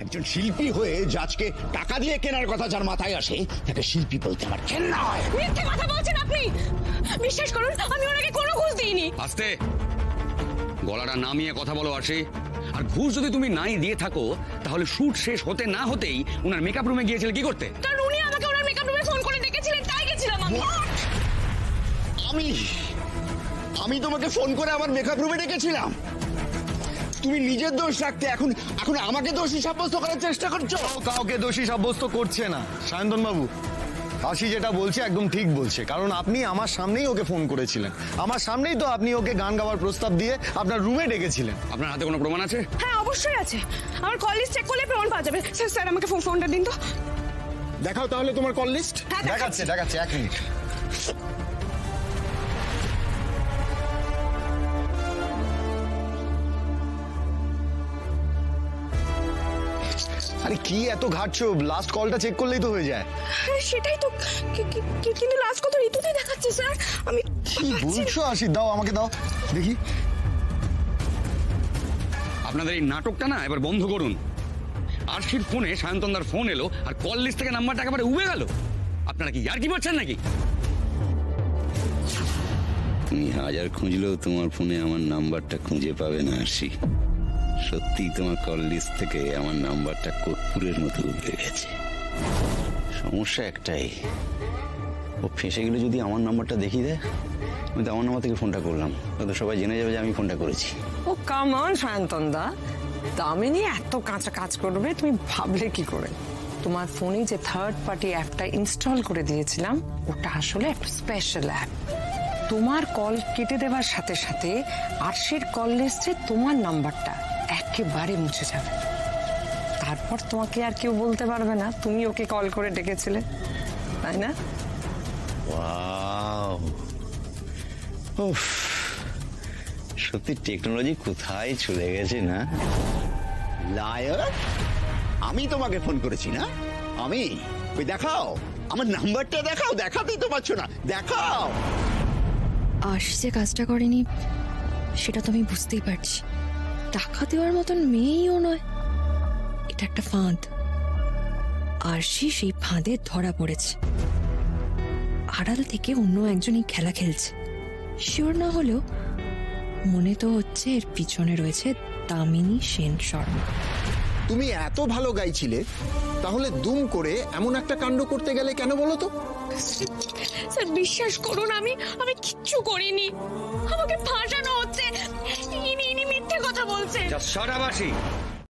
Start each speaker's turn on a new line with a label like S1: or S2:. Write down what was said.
S1: একজন শিল্পী হয়ে জাজকে টাকা দিয়ে কেনার কথা যার মাথায় আসে তাকে শিল্পী বলতে আমার ঘেন্না হয়।
S2: মিথ্যে কথা বলছেন আপনি। বিশ্বাস করুন আমি ওনাকে কোনো ঘুষ দিইনি।
S3: আস্তে গলাটা নামিয়ে কথা বলো আরশি। আর ঘুষ যদি তুমি নাই দিয়ে থাকো তাহলে শুট শেষ হতে না হতেই ওনার মেকআপ রুমে গিয়েছিলে কি করতে?
S2: কারণ উনি আমাকে ওনার মেকআপ রুমে ফোন করে ডেকেছিলেন, তাই গেছিলাম আমি।
S1: আমি তোমাকে ফোন করে আমার মেকআপ রুমে ডেকেছিলাম? তুমি নিজের দোষ রাখতে এখন এখন আমাকে দোষী সাব্যস্ত করার চেষ্টা করছো।
S4: কাউকে দোষী সাব্যস্ত করছে না সায়ন্তন বাবু। আশি যেটা বলছে একদম ঠিক বলছে, কারণ আপনি আমার সামনেই ওকে ফোন করেছিলেন, আমার সামনেই তো আপনি ওকে গান গাওয়ার প্রস্তাব দিয়ে আপনার রুমে ডেকেছিলেন।
S3: আপনার হাতে কোনো প্রমাণ আছে?
S2: হ্যাঁ অবশ্যই আছে, আমার কল লিস্ট চেক করলে প্রমাণ পাওয়া যাবে। স্যার আমাকে ফোনটা দিন তো।
S1: দেখাও তাহলে তোমার কল লিস্ট।
S4: দেখাচ্ছে 1 মিনিট। আরে কি এত ঘাটছো? লাস্ট কলটা চেক করলেই তো হয়ে যায়।
S2: সেটাই তো, কিন্তু লাস্ট কল তো ঋতুতে দেখাচ্ছে স্যার। আমি
S4: কি বলছো আশি? দাও আমাকে দাও দেখি।
S3: আপনাদের এই নাটকটা না এবার বন্ধ করুন। আরশির ফোনে সায়ন্তনদার ফোন এলো আর কল লিস্ট থেকে নাম্বারটা একেবারে উবে গেল। আপনারা কি ইয়ার্কি মারছেন নাকি?
S5: তুমি হাজার খুঁজলেও তোমার ফোনে আমার নাম্বারটা খুঁজে পাবে না আরশি। সত্যি তোমার কল লিস্ট থেকে আমার নাম্বারটা কর্পূরের মতো উঠে গেছে। সমস্যা একটাই, ও ফেঁসে গেলে যদি আমার নাম্বারটা দেখিয়ে দেয়, আমি তো আমার নাম্বার থেকে ফোনটা করলাম, তো সবাই জেনে যাবে যে আমি ফোনটা করেছি।
S6: ও কাম অন সায়ন্তন দা, দামিনী এত কাঁচা কাজ করবে তুমি ভাবলে কি করে? তোমার ফোনে যে থার্ড পার্টি অ্যাপটা ইনস্টল করে দিয়েছিলাম ওটা আসলে একটা স্পেশাল অ্যাপ। তোমার কল কেটে দেওয়ার সাথে সাথে আরশির কল লিস্টে তোমার নাম্বারটা একেবারে মুছে যাবে। তারপর তোমাকে আর কেউ বলতে পারবে না তুমি ওকে কল করে ডেকেছিলে, তাই না?
S5: ওয়াও, উফ, সত্যি টেকনোলজি কোথায় চলে গেছে না?
S1: লায়ার, আমি তোমাকে ফোন করেছি না? আমি? ওই দেখাও আমার নাম্বারটা, দেখাও। দেখাতেই তো পারছো না, দেখাও।
S7: আরশি যে কাজটা করেনি সেটা তো আমি বুঝতেই পারছি। টাকা দেওয়ার মতন মেয়েও নয়, এটা একটা ফাঁদ। আরশি সেই ফাঁদে ধরা পড়েছে। আড়াল থেকে অন্য একজনই খেলা খেলছে। শিওর না হলেও মনে তো হচ্ছে এর পিছনে রয়েছে দামিনী সেন শর্মা।
S8: তুমি এত ভালো গাইছিলে, তাহলে দুম করে এমন একটা কাণ্ড করতে গেলে কেন বলো তো?
S2: স্যার বিশ্বাস করুন আমি কিচ্ছু করিনি, আমাকে ফাঁসানো হচ্ছে। ইনি মিথ্যে কথা বলছে।
S3: যা শাট আপ আরশি।